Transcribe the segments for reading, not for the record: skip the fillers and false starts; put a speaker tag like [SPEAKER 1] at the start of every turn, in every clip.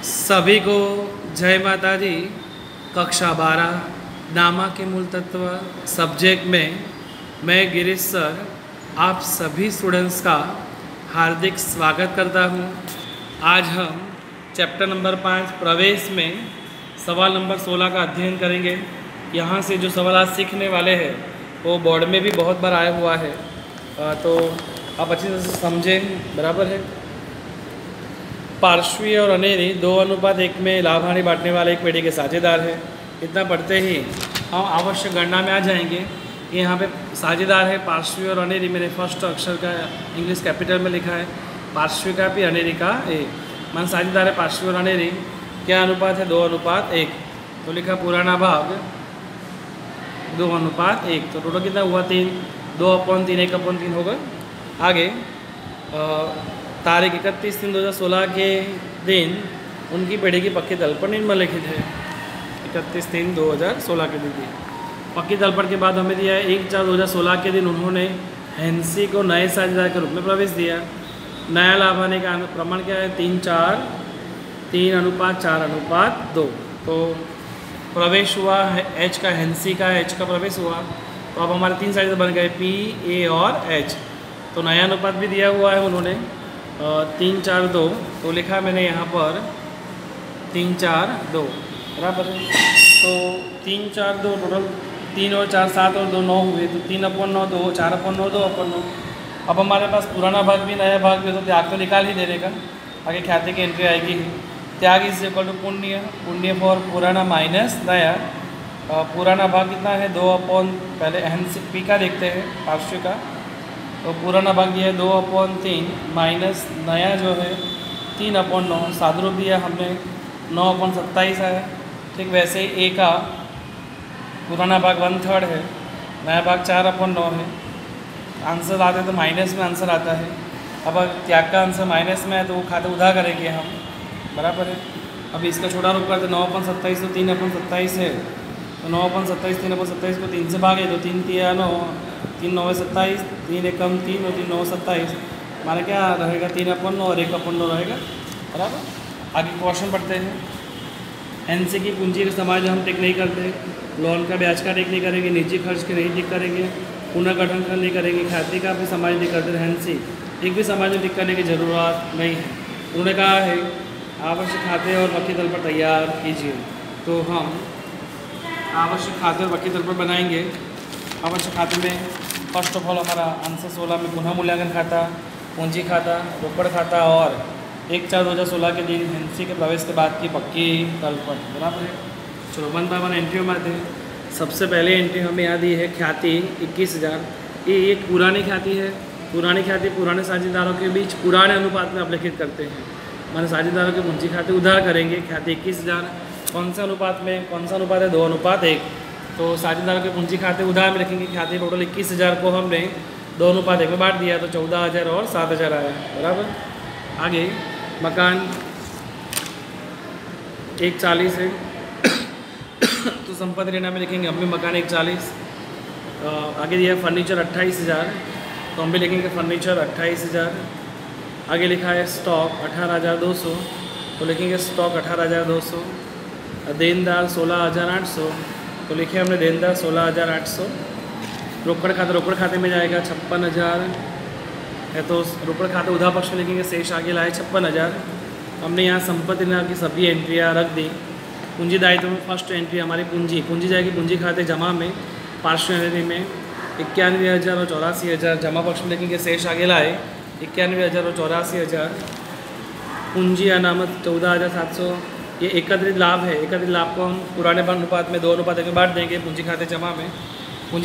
[SPEAKER 1] सभी को जय माता दी। कक्षा 12 नामा के मूल तत्व सब्जेक्ट में मैं गिरीश सर आप सभी स्टूडेंट्स का हार्दिक स्वागत करता हूं। आज हम चैप्टर नंबर 5 प्रवेश में सवाल नंबर 16 का अध्ययन करेंगे। यहाँ से जो सवाल आज सीखने वाले हैं वो बोर्ड में भी बहुत बार आया हुआ है, तो आप अच्छी तरह से समझें। बराबर है। पार्श्वीय और अनेरी 2:1 में लाभ हानि बांटने वाले एक पेड़ी के साझेदार है। इतना पढ़ते ही हम आवश्यक गणना में आ जाएंगे कि यहाँ पे साझेदार है पार्श्वीय और अनेरी। मैंने फर्स्ट अक्षर का इंग्लिश कैपिटल में लिखा है, पार्श्वीय का भी अनेरी का ए। मान साझेदार है पार्श्वीय और अनेरी, क्या अनुपात है 2:1। तो लिखा पुराना भाग 2:1। तो टोटल कितना हुआ 3, 2/3 1/3 होगा। आगे तारीख 31/3/2016 के दिन उनकी पेड़ी की पक्की तलपट निम्नलिखित है। 31/3/2016 के दिन दी पक्की तलपट के बाद हमें दिया है 1/4/2016 के दिन उन्होंने हैंसी को नए साझेदार के रूप में प्रवेश दिया। नया लाभ आने का प्रमाण क्या है 3:4:2। तो प्रवेश हुआ है एच का, हैंसी का एच का प्रवेश हुआ। तो अब हमारे 3 साझेदार बन गए पी, ए और एच। तो नया अनुपात भी दिया हुआ है उन्होंने 3:4:2। तो लिखा मैंने यहाँ पर 3:4:2 बराबर है। तो 3:4:2 टोटल 3 और 4 7 और 2 9 हुए। तो 3/9 2 4/9 2/9। अब हमारे पास पुराना भाग भी नया भाग भी, तो त्याग तो निकाल ही देने का। आगे ख्याति की एंट्री आएगी। त्याग इज इक्वल टू पुण्य, पुण्य फॉर पुराना माइनस नया। पुराना भाग कितना है 2 पहले हैंसी पी का देखते हैं पार्श्व का। तो पुराना भाग ये है 2/3 माइनस नया जो है 3/9। सादरूप दिया हमने 9/27 है। ठीक वैसे ही ए का पुराना भाग 1/3 है, नया भाग 4/9 है। आंसर आते तो माइनस में आंसर आता है। अब त्याग का आंसर माइनस में है तो वो खाते उधा करेंगे हम। बराबर है। अब इसका छोटा रूप करते 9/27 तो 3/27 है। तो 9/27 3/27 को 3 से भागे तो 3 3 9 3 9 27, 3 एकम 3 और 3 9 27। हमारा क्या रहेगा 3/9 और 1/9 रहेगा। बराबर। आगे क्वेश्चन पढ़ते हैं। एनसी की पूंजी का समाज हम टिक नहीं करते, लोन का ब्याज का टिक नहीं करेंगे, निजी खर्च के नहीं टिक करेंगे, पुनर्गठन का नहीं करेंगे, ख्याति का भी समाज नहीं करते। एनसी एक भी समाज में टिक करने की ज़रूरत नहीं है। उन्होंने कहा है आवश्यक खाते और पक्की तल पर तैयार कीजिए। तो हम आवश्यक खाते और पक्की तल पर बनाएंगे। आवश्यक खाते में फर्स्ट ऑफ ऑल हमारा आंसर 16 में पुनः मूल्यांकन खाता, पूंजी खाता, रोकड़ खाता और 1/4/2016 के दिन हैंसी के प्रवेश के बाद की पक्की तलपट। बराबर है। चलो 1 बाय 1 एंट्री में आते हैं। सबसे पहले एंट्री हमें यहाँ दी है ख्याति 21,000। ये एक पुरानी ख्याति है। पुरानी ख्याति पुराने साझेदारों के बीच पुराने अनुपात में अभिलेखित करते हैं। माने साझेदारों के पूंजी खाते उधार करेंगे। ख्याति 21,000 कौन सा अनुपात में, कौन सा अनुपात है 2:1। तो साझेदारों के पूंजी खाते उधार में रखेंगे। ख्याति टोटल 21,000 को हमने 2:1 में बांट दिया तो 14,000 और 7,000 आया। बराबर। आगे मकान 140 है तो संपत्ति लेना में लिखेंगे हम भी मकान 140। आगे दिया फर्नीचर 28,000 तो हम भी लिखेंगे फर्नीचर 28,000। आगे लिखा है स्टॉक 18,200 तो लिखेंगे स्टॉक 18,200। देनदार 16,800 तो लिखे हमने देनदार 16,800। रोकड़ खाते में जाएगा 56,000 है तो रोकड़ खाते उधार पक्ष में लिखेंगे। शेष आगे लाए 56,000। हमने यहाँ संपत्ति निकाल की सभी एंट्रियाँ रख दी। पूंजी दायित्व में फर्स्ट एंट्री हमारी पूंजी जाएगी पूंजी खाते जमा में पार्श्व में 91,000 और 84,000 जमा पक्ष में लिखेंगे। शेष आगे लाए 91,000 और 84,000। पूंजी अनामत 14,700। ये एकत्रित लाभ है। एकत्रित लाभ को हम पुराने अनुपात में 2:1 में बांट देंगे। पूंजी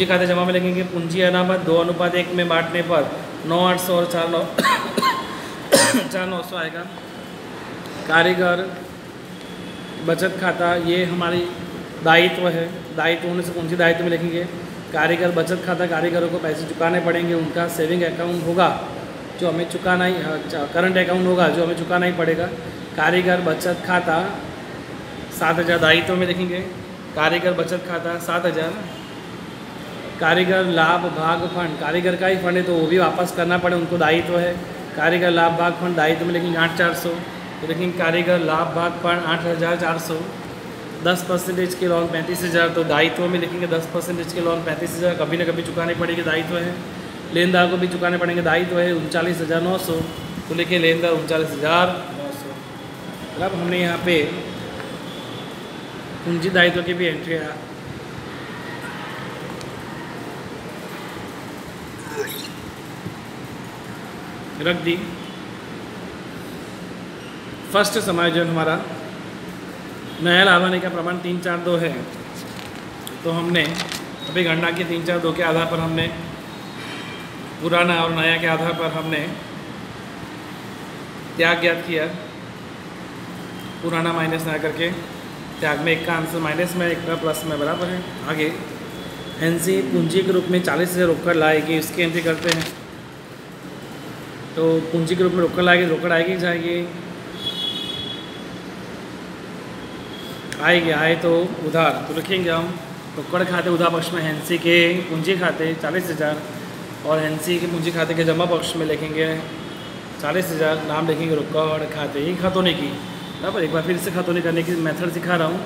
[SPEAKER 1] खाते जमा में लिखेंगे पूंजी अनामत 2:1 में बांटने पर 9,800 और 4,900 आएगा। कारीगर बचत खाता ये हमारी दायित्व है। दायित्व होने से पूंजी दायित्व में लिखेंगे कारीगर बचत खाता। कारीगरों को पैसे चुकाने पड़ेंगे। उनका सेविंग अकाउंट होगा जो हमें चुकाना ही, करंट अकाउंट होगा जो हमें चुकाना ही पड़ेगा। कारीगर बचत खाता 7,000 दायित्व में लिखेंगे। कारीगर बचत खाता 7,000। कारीगर लाभ भाग फंड कारीगर का ही फंड है तो वो भी वापस करना पड़े, उनको दायित्व है। कारीगर लाभ भाग फंड दायित्व में लिखेंगे 8,400। तो देखेंगे कारीगर लाभ भाग पर 8,400, 10% के लोन 35,000, तो दायित्व में लिखेंगे 10% के लोन 35,000, कभी ना कभी चुकाने पड़ेंगे, दायित्व है। लेनदार को भी चुकाने पड़ेंगे, दायित्व है 39,900, तो लिखे लेनदार 39,900। अब हमने यहाँ पे पूंजी दायित्व की भी एंट्री रख दी। फर्स्ट समायोजन हमारा नया लाभ आने का प्रमाण 342 है, तो हमने अभी गणना की 342 के आधार पर हमने पुराना और नया के आधार पर हमने त्याग ज्ञात किया। पुराना माइनस नया करके त्याग में एक का आंसर माइनस में, एक का प्लस में बराबर है। आगे एनसी पूंजी के रूप में 40,000 रोकड़ लाएगी, इसकी एंट्री करते हैं। तो पूंजी के रूप में रोकड़ लाएगी, रोकड़ आएगी जाएगी, आएगी, आए तो उधार, तो लिखेंगे हम रोकड़ खाते उधार पक्ष में एनसी के पूंजी खाते 40,000 और एनसी के पूंजी खाते के जमा पक्ष में लिखेंगे 40,000, नाम लिखेंगे रोकड़ खाते। ये खतौनी की बराबर, एक बार फिर से खतौनी करने की मेथड सिखा रहा हूँ।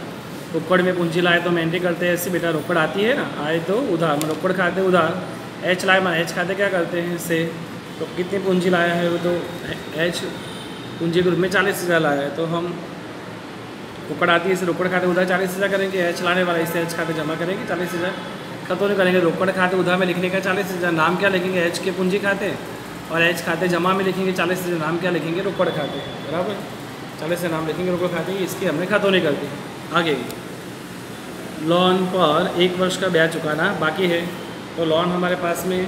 [SPEAKER 1] रोकड़ में पूंजी लाए तो हम एंट्री करते हैं, ऐसे बेटा रोकड़ आती है ना, आए तो उधार, मैं रोकड़ खाते उधार, एच लाए मैं एच खाते क्या करते हैं इससे, तो कितनी पूंजी लाया है वो, तो एच पूंजी के रूप में 40,000 लाया है, तो हम रोकड़ आती है इसे रोकड़ खाते उधार 40,000 करेंगे, एच लाने वाला इसे एच खाते जमा करेंगे 40,000, खतौनी करेंगे रोकड़ खाते उधार में लिखने का 40,000, नाम क्या लिखेंगे एच के पूंजी खाते, और एच खाते जमा में लिखेंगे 40,000, नाम क्या लिखेंगे रोकड़ खाते, बराबर 40,000 नाम लिखेंगे रोकड़ खाते, इसकी हमने खतौनी कर दी। आगे लोन पर 1 वर्ष का ब्याज चुकाना बाकी है, तो लोन हमारे पास में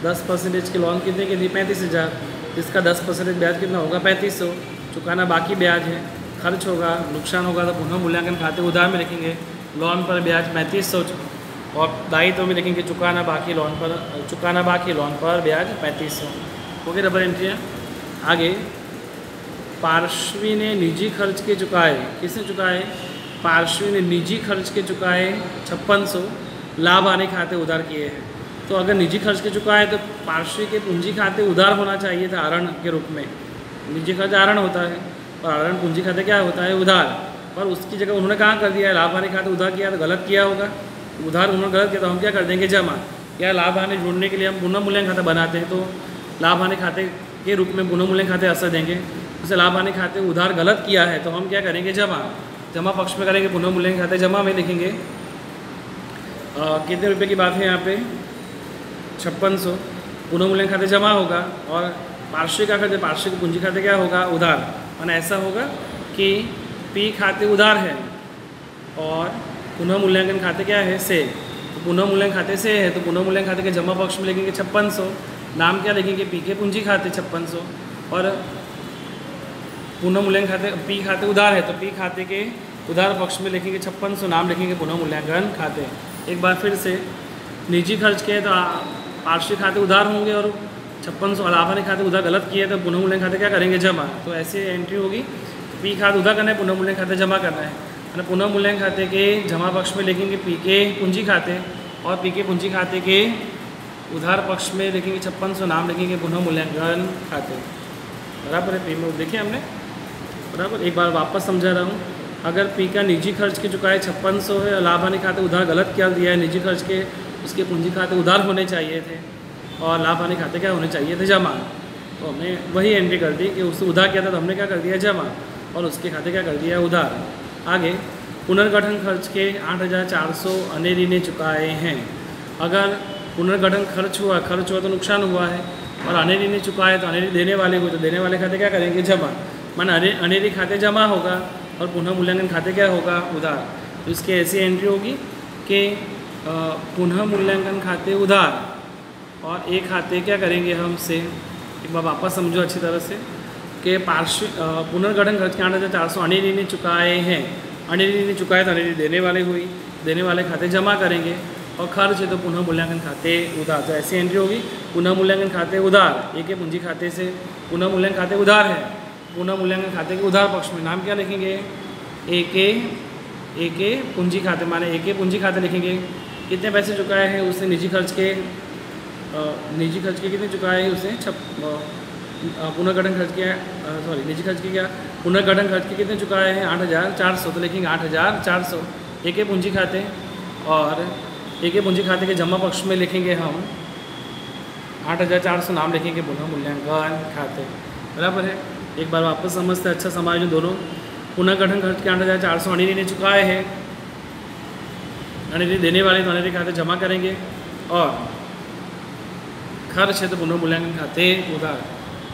[SPEAKER 1] 10% के लोन कितने के लिए 35,000, इसका 10% ब्याज कितना होगा 3500, चुकाना बाकी ब्याज है, खर्च होगा, नुकसान होगा तो पुनः मूल्यांकन खाते उधार में लिखेंगे, लोन पर ब्याज 3500 और दायित्व में लिखेंगे चुकाना बाकी लोन पर, चुकाना बाकी लोन पर ब्याज 3500। ओके, डबल एंट्री है। आगे पार्श्वी ने निजी खर्च के चुकाए, किसने चुकाए, पार्श्वी ने निजी खर्च के चुकाए 5600, लाभ आने खाते उधार किए हैं। तो अगर निजी खर्च के चुकाए तो पार्श्वी के पूंजी खाते उधार होना चाहिए था आरण के रूप में, निजी खर्च आरण होता है और आरण पूंजी खाते क्या होता है उधार, पर उसकी जगह उन्होंने कहाँ कर दिया है लाभ आने खाते उधार किया, तो गलत किया होगा, उधार उन्होंने गलत किया तो हम क्या कर देंगे जमा, क्या लाभ आने जोड़ने के लिए हम पुनः मूल्यांकन खाता बनाते हैं, तो लाभ आने खाते के रूप में पुनः मूल्यांकन खाते असर देंगे, उसे लाभ आने खाते उधार गलत किया है तो हम क्या करेंगे जमा, जमा पक्ष में करेंगे, पुनः मूल्यांकन खाते जमा में लिखेंगे। कितने रुपए की बात है यहाँ पे 5600, पुनः मूल्यांकन खाते जमा होगा और पार्श्विक का खाते, पार्श्विक पूंजी खाते क्या होगा उधार, और ऐसा होगा कि पी खाते उधार है और पुनः मूल्यांकन खाते क्या है से, तो पुनः मूल्यांकन खाते से है तो पुनः मूल्यांकन खाते के जमा पक्ष में लिखेंगे 5600, नाम क्या लिखेंगे पी के पूंजी खाते 5600 और पुनः मूल्यांकन खाते पी खाते उधार है तो पी खाते के उधार पक्ष में लिखेंगे 5600, नाम लिखेंगे पुनः मूल्यांकन खाते। एक बार फिर से निजी खर्च के तो पार्श्विक खाते उधार होंगे और 5600 लाभ आने खाते उधार गलत किए तो पुनः मूल्यांकन खाते क्या करेंगे जमा, तो ऐसे एंट्री होगी, पी खाते उधार करना है, पुनः मूल्यांकन खाते जमा करना है, और पुनः मूल्यांकन खाते के जमा पक्ष में लिखेंगे पी के पूंजी खाते और पी के पूंजी खाते के उधार पक्ष में लिखेंगे 5600, नाम लिखेंगे पुनः मूल्यांकन खाते, बराबर है। पी में देखिए हमने बराबर, एक बार वापस समझा रहा हूँ, अगर पी का निजी खर्च के चुकाए 5600 है, लाभ आने खाते उधार गलत क्या दिया है, निजी खर्च के उसके पूंजी खाते उधार होने चाहिए थे और लाभ आने खाते क्या होने चाहिए थे जमा, तो हमने वही एंट्री कर दी कि उससे उधार किया था तो हमने क्या कर दिया जमा और उसके खाते क्या कर दिया उधार। आगे पुनर्गठन खर्च के 8,400 अनेरी ने चुकाए हैं, अगर पुनर्गठन खर्च हुआ तो नुकसान हुआ है और अनेरी ने चुकाए तो अनेरी देने वाले को, तो देने वाले खाते क्या करेंगे जमा, माना अनेरी खाते जमा होगा और पुनः मूल्यांकन खाते क्या होगा उधार, तो इसकी ऐसी एंट्री होगी कि पुनः मूल्यांकन खाते उधार और एक खाते क्या करेंगे हम से, एक बार वापस समझो अच्छी तरह से कि पार्श्विक पुनर्गठन खर्च के 8,400 अनेरी ने चुकाए हैं, अनेरी ने चुकाए तो अनेरी देने वाले हुई, देने वाले खाते जमा करेंगे और खर्च है तो पुनः मूल्यांकन खाते उधार, तो ऐसी एंट्री होगी पुनः मूल्यांकन खाते उधार, एक पूंजी खाते से पुनः मूल्यांकन खाते उधार है, पुनः मूल्यांकन खाते के उधार पक्ष में नाम क्या लिखेंगे एक पूंजी खाते, माने एक पूंजी खाते लिखेंगे, कितने पैसे चुकाए हैं उसने निजी खर्च के कितने चुकाए हैं उसने पुनर्गठन खर्च किया, सॉरी निजी खर्च किया, पुनर्गठन खर्च के कितने चुकाए हैं 8,400, तो लिखेंगे 8,400 एक पूंजी खाते, और एक पूंजी खाते के जमा पक्ष में लिखेंगे हम 8,400, नाम लिखेंगे पुनः मूल्यांकन खाते, बराबर है। एक बार वापस समझते अच्छा समायोजन दोनों। पुनर्गठन खर्च के 8,400 अनिधि ने चुकाए हैं, अनिधि देने वाले तो अनिधि खाते जमा करेंगे, और खर्च है तो पुनः मूल्यांकन खाते उधार,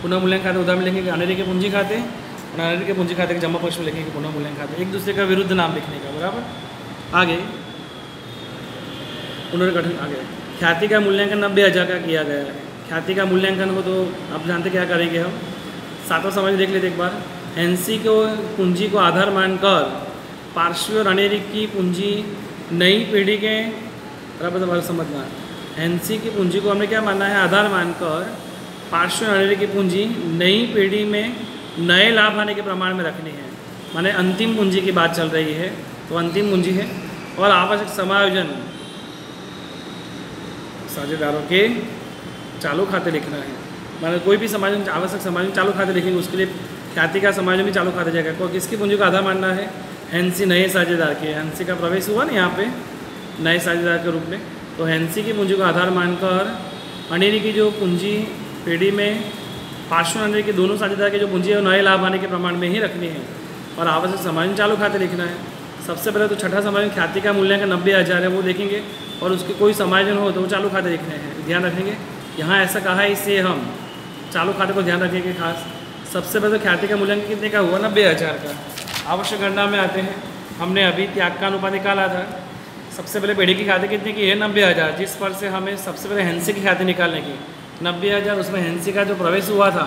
[SPEAKER 1] पुनः मूल्यांकन खाते उधार में लिखेंगे अनिधि के पूंजी खाते, और अनिधि के पूंजी खाते के जमा पक्ष में लिखेंगे पुनः मूल्यांकन खाते, एक दूसरे का विरुद्ध नाम लिखने का, बराबर। आगे पुनर्गठन, आगे ख्याति का मूल्यांकन 90,000 का किया गया है। ख्याति का मूल्यांकन हो तो आप जानते क्या करेंगे हम, सातों समझ देख लेते एक बार। एनसी को पूंजी को आधार मानकर पार्श्व और अनेरिक की पूंजी नई पीढ़ी के, बराबर समझना, एनसी की पूंजी को हमने क्या मानना है, आधार मानकर पार्श्व और अनेरिक की पूंजी नई पीढ़ी में नए लाभ आने के प्रमाण में रखनी है, माने अंतिम पूंजी की बात चल रही है, तो अंतिम पूंजी है। और आवश्यक समायोजन साझेदारों के चालू खाते लिखना है, माने कोई भी समायोजन, आवश्यक समायोजन चालू खाते लिखेंगे, उसके लिए ख्याति का समायोजन भी चालू खाते जाएगा। कोई किसकी पूंजी को आधार मानना है, एनसी नए साझेदार के, एनसी का प्रवेश हुआ ना यहाँ पे नए साझेदार के रूप में, तो एनसी की पूंजी को आधार मानकर अनिधि की जो पूंजी पीढ़ी में पार्श्व अनिधि के दोनों साझेदार की जो पूंजी है वो नए लाभ आने के प्रमाण में ही रखनी है, और आवश्यक समायोजन चालू खाते लिखना है। सबसे पहले तो छठा समायोजन ख्याति का मूल्यांकन 90,000 है वो देखेंगे, और उसके कोई समायोजन हो तो वो चालू खाते लिखने हैं, ध्यान रखेंगे। यहाँ ऐसा कहा है इससे हम चालू खाते को ध्यान रखेंगे खास। सबसे पहले तो ख्याति का मूल्यांकन कितने का हुआ, 90,000 का। आवश्यक गणना में आते हैं, हमने अभी त्याग का अनुपात निकाला था। सबसे पहले पीढ़ी की खाते कितने की है, 90,000, जिस पर से हमें सबसे पहले हेंसी की खाते निकालने की 90,000, उसमें हेंसी का जो प्रवेश हुआ था,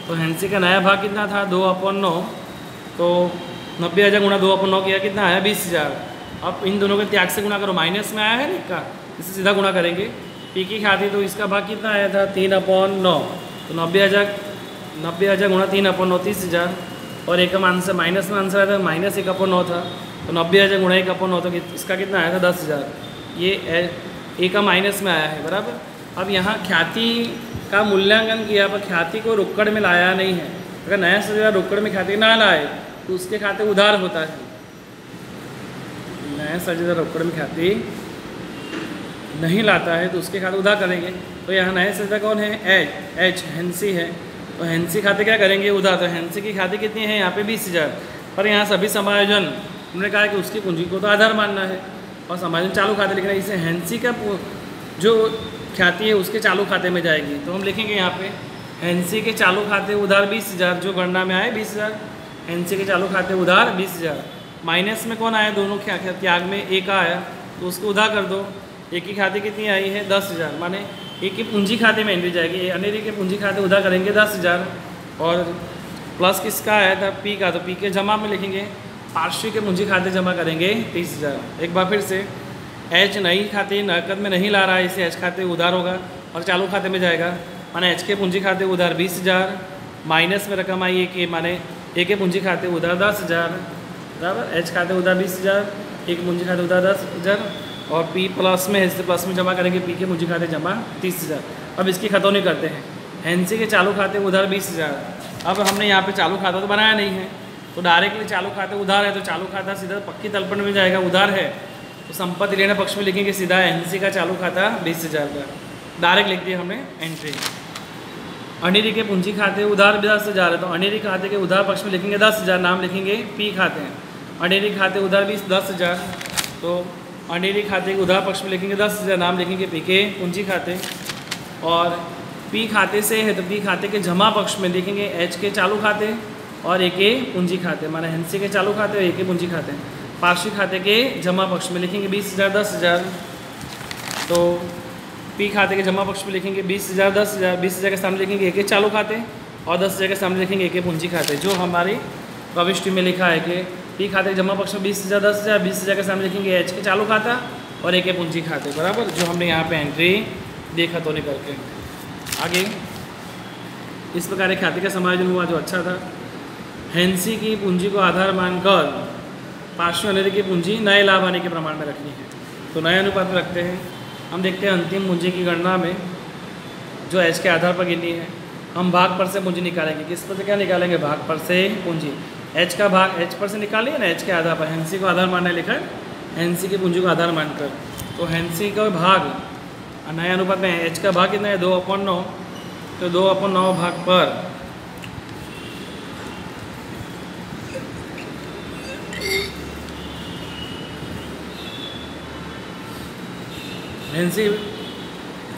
[SPEAKER 1] तो हेंसी का नया भाग कितना था 2/9, तो 90,000 गुणा 2/9 किया, कितना आया 20,000। अब इन दोनों के त्याग से गुणा करो, माइनस में आया है ना का, इसे सीधा गुणा करेंगे। पी की खाती तो इसका भाग कितना आया था 3/9, तो 90,000 गुणा 3/9 30,000, और एक आंसर माइनस में आंसर आया था -1/9 था, तो 90,000 गुणा 1/9 तो इसका कितना आया था 10,000, ये ए का माइनस में आया है, बराबर। अब यहाँ ख्याति का मूल्यांकन किया पर ख्याति को रोकड़ में लाया नहीं है। अगर नया साझेदार रोकड़ में ख्याति ना लाए तो उसके खाते उधार होता है, नया साझेदार रोकड़ में ख्याति नहीं लाता है तो उसके खाते उधार करेंगे। तो यहाँ नया साझेदार कौन है, एच हेंसी है, तो हेंसी खाते क्या करेंगे उधार, तो हेंसी की खाते कितनी है यहाँ पे 20,000, पर यहाँ सभी समायोजन हमने कहा कि उसकी पूंजी को तो आधार मानना है और समायोजन चालू खाते लिखना है। इसे हेंसी का जो ख्याति है उसके चालू खाते में जाएगी, तो हम लिखेंगे यहाँ पे हेंसी के चालू खाते उधार 20,000, जो गणना में आए 20,000, हेंसी के चालू खाते उधार 20,000। माइनस में कौन आया, दोनों त्याग में एक का आया तो उसको उधार कर दो। एक की खाते कितनी आई है 10,000, माने एक की पूंजी खाते में एंट्री जाएगी, अनिधि के पूंजी खाते उधार करेंगे 10,000, और प्लस किसका आया था पी का, तो पी के जमा में लिखेंगे, पार्श्व के पूंजी खाते जमा करेंगे 30,000। एक बार फिर से एच नई खाते नकद में नहीं ला रहा है, इसे एच खाते उधार होगा और चालू खाते में जाएगा, माने एच के पूंजी खाते उधार 20,000, माइनस में रकम आई है कि माने ए के पूंजी खाते उधार 10,000, बराबर। एच खाते उधार 20,000, एक पूंजी खाते उधार 10,000, और पी प्लस में है, प्लस में जमा करेंगे, पी के पूंजी खाते जमा 30,000। अब इसकी खतौनी करते हैं, हेंसी के चालू खाते उधार 20,000। अब हमने यहाँ पे चालू खाता तो बनाया नहीं है, तो डायरेक्टली चालू खाते उधार है तो चालू खाता सीधा पक्की तलपट में जाएगा, उधार है तो संपत्ति लेने पक्ष में लिखेंगे सीधा एनसी का चालू खाता 20,000 का, डायरेक्ट लिख दिया हमने एंट्री। अनिधि के पूंजी खाते उधार 10,000 है, तो अनिधि खाते के उधार पक्ष में लिखेंगे 10,000, नाम लिखेंगे पी खाते हैं। अनिधि खाते उधार 10,000, तो अनिधि खाते के उधार पक्ष में लिखेंगे 10,000, नाम लिखेंगे पी के पूंजी खाते। और पी खाते से है तो पी खाते के जमा पक्ष में लिखेंगे एच के चालू खाते और ए के पूंजी खाते, माना एनसी के चालू खाते और ए के पूंजी खाते। पार्श्व खाते के जमा पक्ष में लिखेंगे 20,000 10,000, तो पी खाते के जमा पक्ष में लिखेंगे 20,000 10,000, 20,000 के सामने लिखेंगे ए के चालू खाते और 10,000 के सामने लिखेंगे ए के पूंजी खाते, जो हमारी प्रविष्टि में लिखा है कि पी खाते के जमा पक्ष में 20,000 10,000, 20,000 के सामने लिखेंगे एच के चालू खाता और ए के पूंजी खाते, बराबर, जो हमने यहाँ पे एंट्री देखा तो नहीं करके। आगे इस प्रकार एक खाते का समायोजन हुआ जो अच्छा था। हेंसी की पूंजी को आधार मानकर पार्श्व अनिधि की पूंजी नए लाभ आने के प्रमाण में रखनी है, तो नए अनुपात में रखते हैं। हम देखते हैं अंतिम पूंजी की गणना में जो एच के आधार पर गिननी है, हम भाग पर से पूंजी निकालेंगे। किस पर से क्या निकालेंगे? भाग पर से पूंजी। एच का भाग एच पर से निकालिए ना, एच के आधार पर। हेंसी को आधार मानने लिखा है, हेंसी की पूंजी को आधार मानकर। तो हेंसी का भाग नए अनुपात में एच का भाग कितना है? 2/9। तो 2/9 भाग पर हेंसी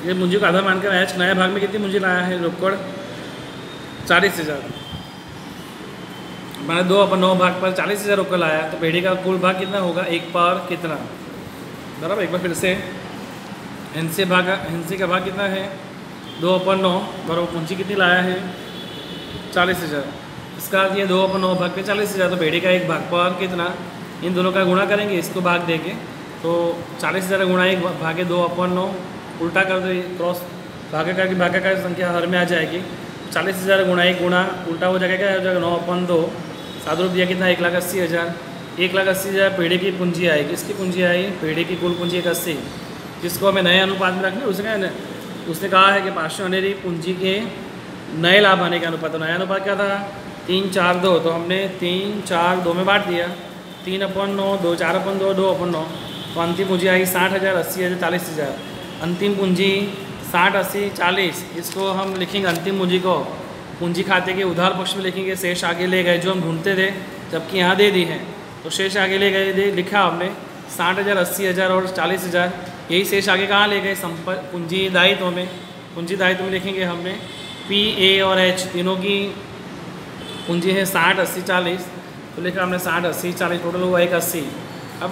[SPEAKER 1] ये पूंजी को आधार मानकर एच नए भाग में कितनी पूंजी लाया है? रोकड़ 40,000। मैंने 2/9 भाग पर 40,000 रोकड़ लाया, तो पेढ़ी का कुल भाग कितना होगा? 1 पर कितना? बराबर। एक बार फिर से हेंसी का भाग कितना है? 2/9 बराबर पूंजी कितनी लाया है? 40,000। इसका अर्थ ये 2/9 भाग पे 40,000, तो पेढ़ी का 1 भाग पर कितना? इन दोनों का गुणा करेंगे, इसको भाग देंगे, तो 40,000 गुणा 1 भागे 2/9, उल्टा कर दो, क्रॉस भागाकार संख्या हर में आ जाएगी। 40,000 गुणा 1 गुणा उल्टा हो जाएगा, क्या हो जाएगा? 9/2। सादरूप दिया कितना? 1,80,000। 1,80,000 पेढ़ी की पूंजी आई। किसकी पूंजी आई? पेढ़ी की कुल पूंजी 180, जिसको हमें नए अनुपात में रखना है। उसने कहा है कि पार्श्व अनेरी पूंजी के नए लाभ आने का अनुपात। तो नया अनुपात क्या था? 3, 4, 2। तो हमने 3, 4, 2 में बांट दिया। 3/9, 2, 4/2, 2/9। तो अंतिम पूंजी आई 60,000, 80,000, 40,000। अंतिम पूंजी 60, 80, 40। इसको हम लिखेंगे अंतिम पूंजी को पूंजी खाते के उधार पक्ष में लिखेंगे। शेष आगे ले गए, जो हम ढूंढते थे, जबकि यहाँ दे दी है, तो शेष आगे ले गए, लिखा हमने 60,000, 80,000 और 40,000। यही शेष आगे कहाँ ले गए? पूंजी दायित्व में। पूंजी दायित्व में लिखेंगे हमने पी, ए और एच तीनों की पूंजी है 60, 80, 40। तो लिखा हमने 60, 80, 40, टोटल हुआ 180। अब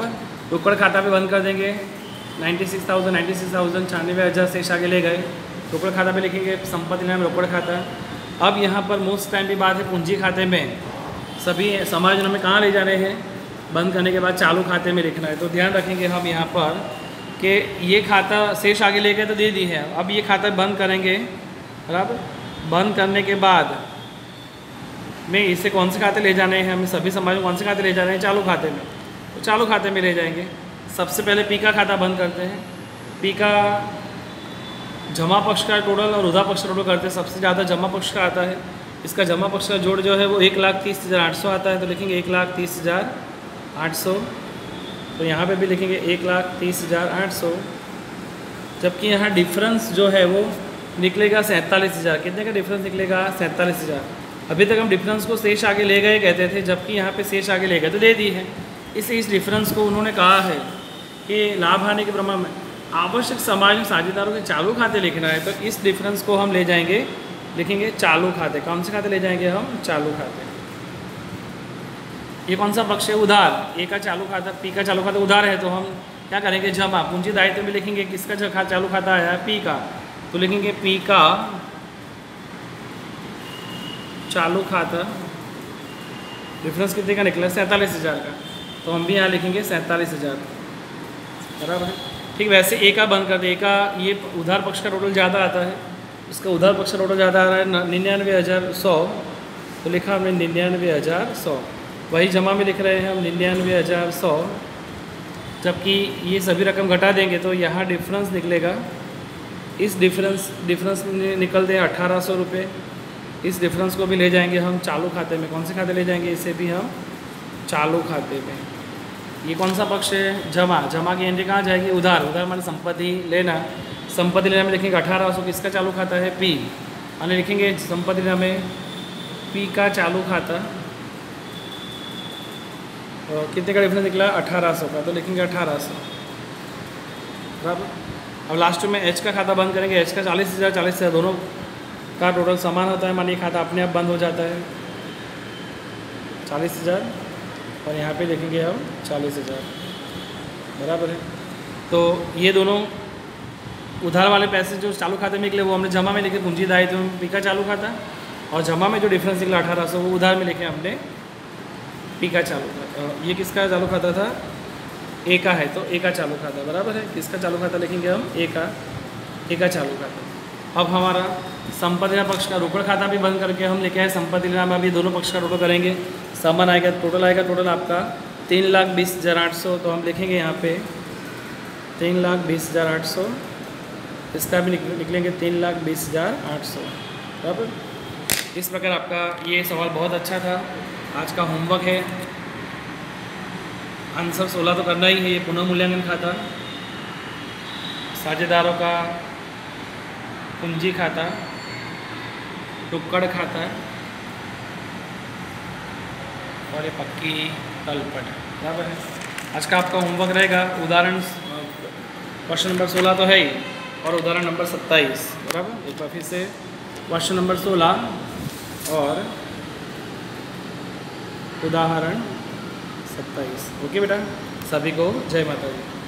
[SPEAKER 1] रोकड़ खाता भी बंद कर देंगे। 96,000, 96,000 शेष आगे ले गए। रोकड़ खाता पे लिखेंगे संपत्ति नाम रोकड़ खाता। अब यहाँ पर मोस्ट टाइम की बात है, पूंजी खाते में सभी समायोजनों में कहाँ ले जाने हैं? बंद करने के बाद चालू खाते में लिखना है। तो ध्यान रखेंगे हम यहाँ पर कि ये खाता शेष आगे ले गए तो दे दी है। अब ये खाता बंद करेंगे, बराबर। बंद करने के बाद में इसे कौन से खाते ले जाने हैं? हमें सभी समायोजन कौन से खाते ले जाने हैं? चालू खाते में। तो चालू खाते में ले जाएंगे। सबसे पहले पी का खाता बंद करते हैं। पी का जमा पक्ष का टोटल और उधार पक्ष का टोटल करते हैं। सबसे ज़्यादा जमा पक्ष का आता है। इसका जमा पक्ष का जोड़ जो है वो 1,30,800 आता है। तो लिखेंगे 1,30,800। तो यहाँ पे भी लिखेंगे 1,30,800। जबकि यहाँ डिफरेंस जो है वो निकलेगा 47,000। कितने का डिफरेंस निकलेगा? 47,000। अभी तक हम डिफरेंस को शेष आगे ले गए कहते थे, जबकि यहाँ पे शेष आगे ले गए तो दे दी है। इस डिफरेंस को उन्होंने कहा है कि लाभ हानि के प्रमाण में आवश्यक समायोजन साझेदारों के चालू खाते लिखना है। तो इस डिफरेंस को हम ले जाएंगे, लिखेंगे चालू खाते। कौन से खाते ले जाएंगे हम? चालू खाते। ये कौन सा पक्ष है? उधार। ए का चालू खाता, पी का चालू खाता उधार है, तो हम क्या करेंगे? जमा। पूंजी दायित्व में लिखेंगे किसका चालू खाता आया है? पी का। तो लिखेंगे पी का चालू खाता। डिफरेंस कितने का निकला? 47,000 का। तो हम भी यहाँ लिखेंगे 47,000, बराबर है। ठीक वैसे ए का बंद कर दे। ए का ये उधार पक्ष का टोटल ज़्यादा आता है, इसका उधार पक्ष का टोटल ज़्यादा आ रहा है 99,100। तो लिखा हमने 99,100। वही जमा में लिख रहे हैं हम 99,100। जबकि ये सभी रकम घटा देंगे तो यहाँ डिफरेंस निकलेगा। इस डिफरेंस निकलते हैं 1,800 रुपये। इस डिफरेंस को भी ले जाएंगे हम चालू खाते में। कौन से खाते ले जाएंगे? इसे भी हम चालू खाते में। ये कौन सा पक्ष है? जमा। जमा की एंट्री कहाँ जाएगी? उधार। उधार माने संपत्ति लेना। संपत्ति लेना में लिखेंगे 1,800। किसका चालू खाता है? पी। और लिखेंगे संपत्ति लेना में पी का चालू खाता। और कितने का डिफरेंस निकला? 1,800 का। तो लिखेंगे 1,800, बराबर। अब लास्ट में एच का खाता बंद करेंगे। एच का 40,000, 40,000 दोनों का टोटल समान होता है, मानिए खाता अपने आप बंद हो जाता है 40,000। और यहाँ पे लिखेंगे हम 40,000, बराबर है। तो ये दोनों उधार वाले पैसे जो चालू खाते में निकले वो हमने जमा में लिखे पूंजी दायित्व में पी का चालू खाता। और जमा में जो डिफरेंस निकला 1,800 वो उधार में लिखे हमने पी का चालू खाता। ये किसका चालू खाता था? ए का है, तो ए का चालू खाता, बराबर है। किसका चालू खाता लिखेंगे हम? ए का चालू खाता। अब हमारा संपत्ति लेना पक्ष का रोकड़ खाता भी बंद करके हम लिखे हैं संपत्ति लेना में अभी दोनों पक्ष का टोटल करेंगे। समान आएगा, टोटल आएगा टोटल आपका 3,20,800। तो हम लिखेंगे यहाँ पे 3,20,800। इसका भी निकलेंगे 3,20,800, बराबर। इस प्रकार आपका ये सवाल बहुत अच्छा था। आज का होमवर्क है, आंसर 16 तो करना ही है। ये पुनः मूल्यांकन खाता, साझेदारों का पूंजी खाता, टुक्कड़ खाता और ये पक्की तलपट, बराबर है। आज का आपका होमवर्क रहेगा उदाहरण, क्वेश्चन नंबर 16 तो है ही, और उदाहरण नंबर 27, बराबर। एक बार फिर से क्वेश्चन नंबर 16 और उदाहरण 27। ओके बेटा, सभी को जय माता दी।